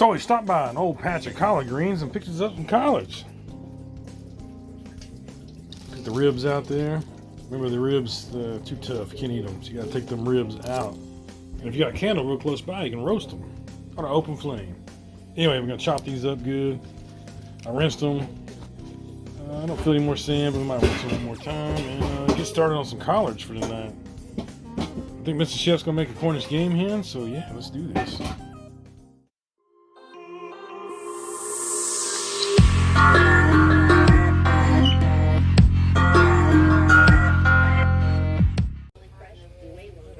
So we stopped by an old patch of collard greens and picked us up some collards. Get the ribs out there. Remember, the ribs too tough. You can't eat them. So you gotta take them ribs out. And if you got a candle real close by, you can roast them on an open flame. Anyway, we're gonna chop these up good. I rinsed them. I don't feel any more sand, but we might rinse them one more time and get started on some collards for tonight. I think Mr. Chef's gonna make a Cornish game hen, so yeah, let's do this.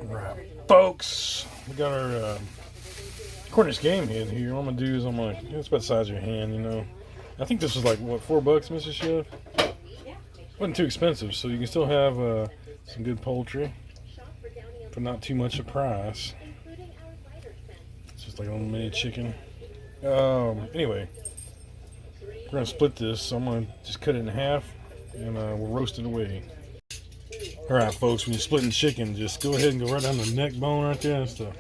Alright, folks, we got our Cornish game hen here. What I'm gonna do is it's about the size of your hand, you know. I think this was like, what, $4, Mr. Chef? Wasn't too expensive, so you can still have some good poultry for not too much a price. It's just like a little mini chicken. Anyway, we're gonna split this, so I'm gonna just cut it in half and we'll roast it away. Alright, folks, when you're splitting chicken, just go ahead and go right down the neck bone right there. That's the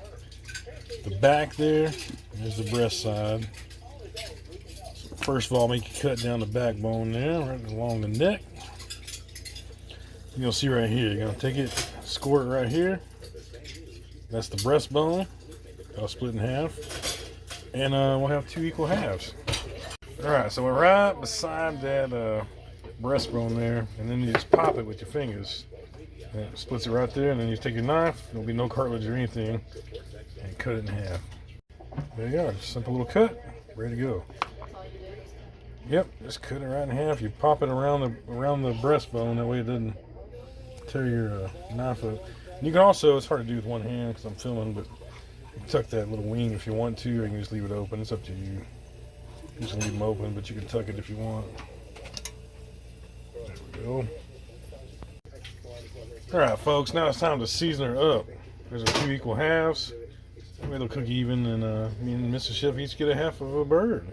back there. There's the breast side. So first of all, make you cut down the backbone there, right along the neck. You'll see right here, you're gonna take it, squirt right here. That's the breastbone. I'll split in half. And we'll have 2 equal halves. Alright, so we're right beside that breastbone there, and then you just pop it with your fingers. And it splits it right there, and then you take your knife, there'll be no cartilage or anything, and cut it in half. There you go, just simple little cut, ready to go. Yep, just cut it right in half. You pop it around the breastbone, that way it doesn't tear your knife up. And you can also, it's hard to do with one hand because I'm filming, but you can tuck that little wing if you want to, or you can just leave it open. It's up to you. You just leave them open, but you can tuck it if you want. There we go. Alright, folks, now it's time to season her up. There's our 2 equal halves. That way they'll cook even, and me and Mr. Chef each get a half of a bird.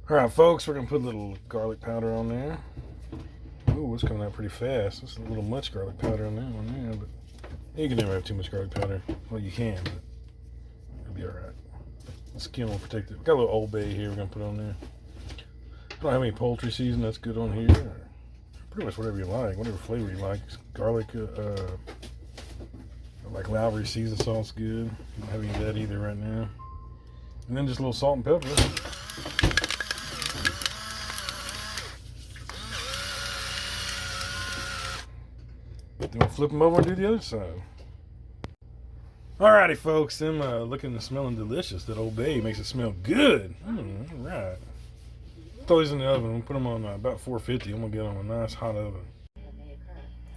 Alright, folks, we're going to put a little garlic powder on there. Ooh, it's coming out pretty fast. There's a little much garlic powder on that one there, but you can never have too much garlic powder. Well, you can, but it'll be alright. The skin will protect it. Got a little Old Bay here we're going to put on there. I don't have any poultry season, that's good on here. Pretty much whatever you like, whatever flavor you like. Garlic, like Lowry seasoned salt's good. Don't have any of that either right now. And then just a little salt and pepper. Then we'll flip them over and do the other side. Alrighty, folks, them looking and smelling delicious. That Old Bay makes it smell good. Alright. Throw these in the oven. We'll put them on about 450. I'm going to get them on a nice hot oven.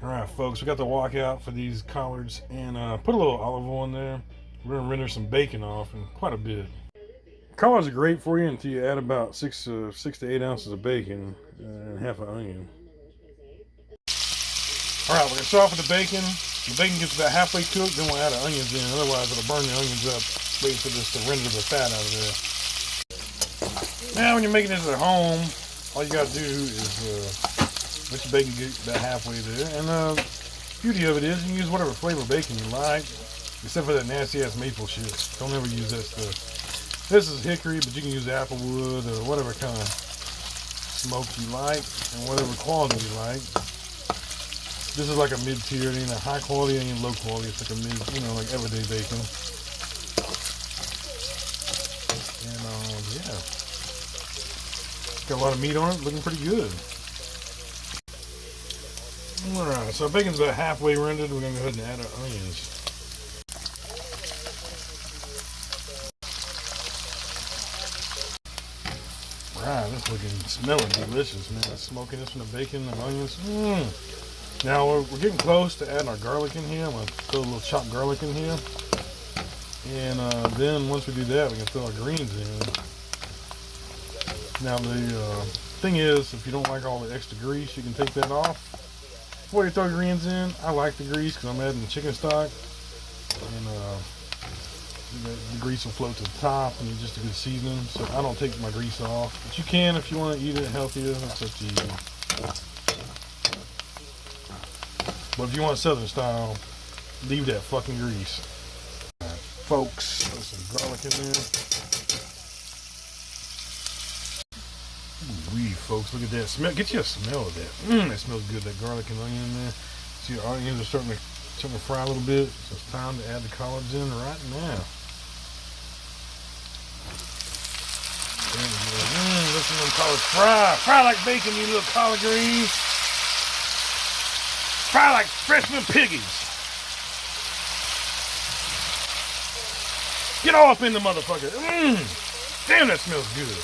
Alright, folks, we got the wok out for these collards. And put a little olive oil in there. We're going to render some bacon off, and quite a bit. Collards are great for you until you add about 6 to 8 ounces of bacon and half an onion. Alright, we're going to start off with the bacon. The bacon gets about halfway cooked, then we'll add the onions in. Otherwise, it'll burn the onions up, waiting for this to render the fat out of there. Now, when you're making this at home, all you got to do is let your bacon get about halfway there. And the beauty of it is you can use whatever flavor bacon you like, except for that nasty-ass maple shit. Don't ever use that stuff. This is hickory, but you can use applewood or whatever kind of smoke you like and whatever quality you like. This is like a mid-tier. It ain't a high quality, it ain't low quality. It's like a mid, like everyday bacon. And yeah, got a lot of meat on it. Looking pretty good. All right, so our bacon's about halfway rendered. We're gonna go ahead and add our onions. Right, that's looking, smelling delicious, man. The smokiness from the bacon and onions. Now we're getting close to adding our garlic in here. I'm going to throw a little chopped garlic in here. And then once we do that, we can throw our greens in. Now the thing is, if you don't like all the extra grease, you can take that off. Before you throw greens in, I like the grease because I'm adding chicken stock. And the grease will float to the top and it's just a good seasoning. So I don't take my grease off. But you can if you want to eat it healthier. That's up to you. But if you want Southern style, leave that fucking grease. folks. Throw some garlic in there. Ooh, folks, look at that smell. Get you a smell of that. That smells good. That garlic and onion in there. See, your onions are starting to fry a little bit. So it's time to add the collards in right now. There we go. Listen to them collards fry. Fry like bacon, you little collard greens. Fry like freshman piggies. Get all up in the motherfucker. Damn, that smells good.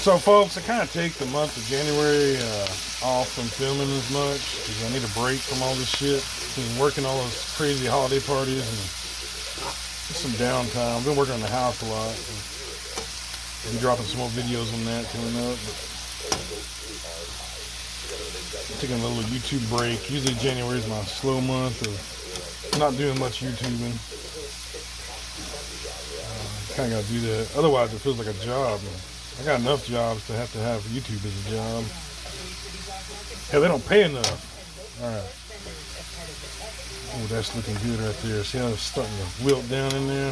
So, folks, I kind of take the month of January off from filming as much because I need a break from all this shit. Been working all those crazy holiday parties and just some downtime. I've been working on the house a lot. I'll be dropping some more videos on that coming up. But taking a little YouTube break. Usually January is my slow month of not doing much YouTubing. Kind of got to do that. Otherwise, it feels like a job. I got enough jobs to have YouTube as a job. Hell, they don't pay enough. Alright. Oh, that's looking good right there. See how it's starting to wilt down in there?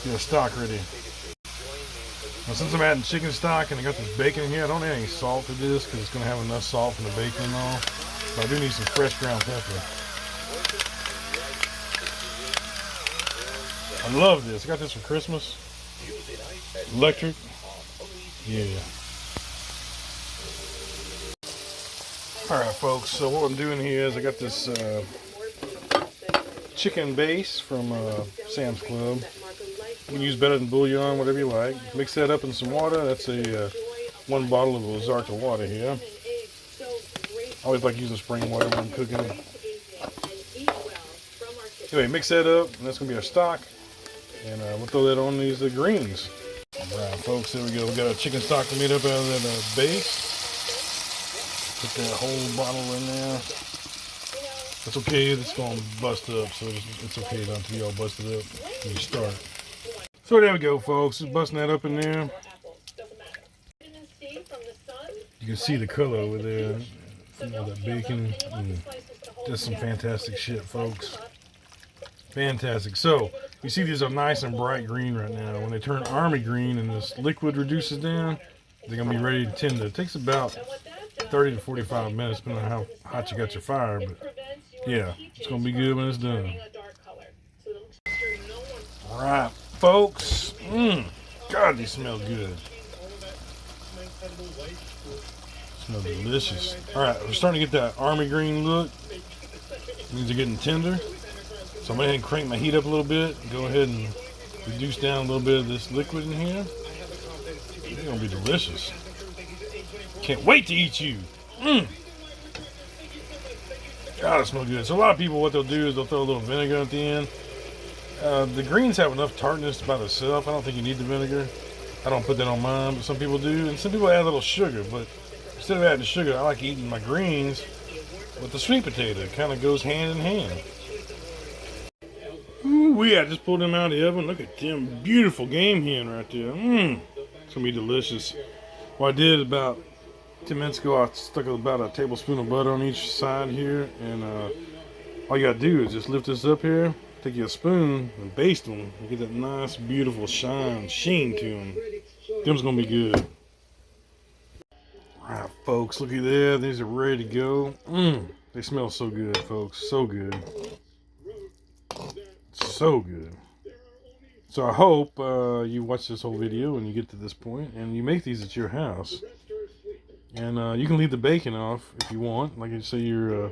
Get a stock ready. Now, since I'm adding chicken stock and I got this bacon here, I don't add any salt to this because it's going to have enough salt from the bacon and all. But I do need some fresh ground pepper. I love this. I got this for Christmas. Electric. Yeah. Alright, folks. So what I'm doing here is I got this chicken base from Sam's Club. You can use better than bouillon, whatever you like. Mix that up in some water. That's a 1 bottle of Ozarka water here. I always like using spring water when I'm cooking. Anyway, mix that up, and that's going to be our stock. And we'll throw that on these greens. Alright, folks, there we go. We got our chicken stock made up out of that base. Put that whole bottle in there. That's okay, it's going to bust up, so it's okay not to be all busted up when you start. So there we go, folks. Just busting that up in there. You can see the color over there. You know, that bacon. Just some fantastic shit, folks. Fantastic. So, you see these are nice and bright green right now. When they turn army green and this liquid reduces down, they're going to be ready to tender. It takes about 30 to 45 minutes, depending on how hot you got your fire. But, yeah, it's going to be good when it's done. Alright, folks. God, these smell good. Smell delicious. Alright, we're starting to get that army green look. It means they're getting tender. So I'm going to go ahead and crank my heat up a little bit. Go ahead and reduce down a little bit of this liquid in here. It's going to be delicious. Can't wait to eat you. God, it smells good. So a lot of people, what they'll do is they'll throw a little vinegar at the end. The greens have enough tartness by themselves. I don't think you need the vinegar. I don't put that on mine, but some people do. And some people add a little sugar. But instead of adding the sugar, I like eating my greens with the sweet potato. It kind of goes hand in hand. Ooh, I just pulled them out of the oven. Look at them beautiful game hen right there. It's going to be delicious. What I did about 10 minutes ago, I stuck about a tablespoon of butter on each side here. And all you got to do is just lift this up here, take you a spoon and baste them. And get that nice, beautiful sheen to them. Them's going to be good. Alright, folks, looky there. These are ready to go. They smell so good, folks. So good. So good. So I hope you watch this whole video and you get to this point and you make these at your house. And you can leave the bacon off if you want. Like you say you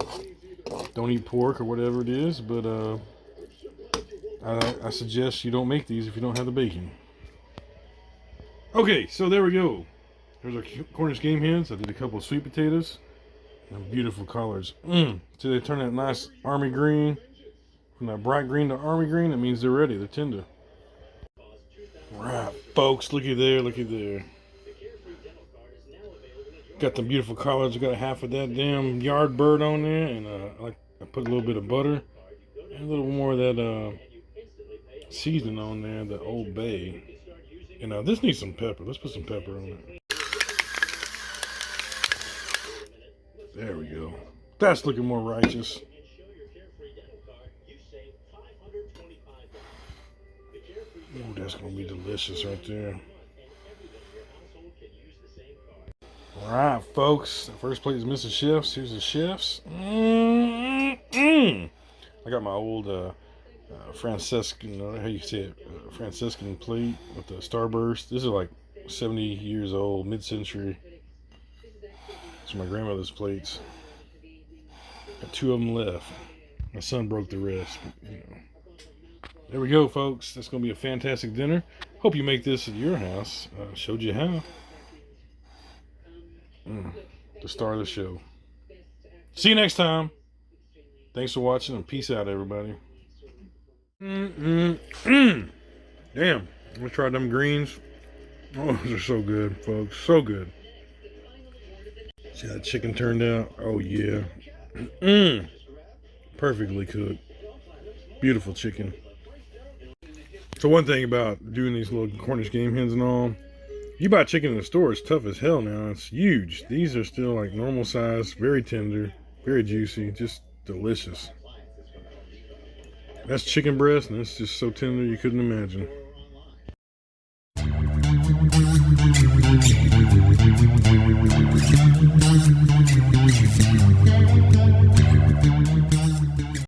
don't eat pork or whatever it is. But I suggest you don't make these if you don't have the bacon. Okay, so there we go. There's our Cornish game hens. I did a couple of sweet potatoes. And beautiful colors. So they turn that nice army green. From that bright green to army green, that means they're ready. They're tender. Right, folks, looky there, looky there. Got the beautiful colors. Got half of that damn yard bird on there, and I put a little bit of butter and a little more of that seasoning on there, the Old Bay. And this needs some pepper. Let's put some pepper on it. There we go. That's looking more righteous. Ooh, that's gonna be delicious right there. All right, folks. The first plate is Mrs. Chef's. Here's the chef's. I got my old Franciscan, how you say it, Franciscan plate with the starburst. This is like 70 years old, mid-century. These are my grandmother's plates. Got 2 of them left. My son broke the rest. But, you know. There we go, folks. That's going to be a fantastic dinner. Hope you make this at your house. Showed you how. The star of the show. See you next time. Thanks for watching, and peace out, everybody. Damn. I'm going to try them greens. Oh, those are so good, folks. So good. See how that chicken turned out? Oh, yeah. Perfectly cooked. Beautiful chicken. So one thing about doing these little Cornish game hens and all, you buy chicken in the store, it's tough as hell now. It's huge. These are still like normal size, very tender, very juicy, just delicious. That's chicken breast, and it's just so tender you couldn't imagine.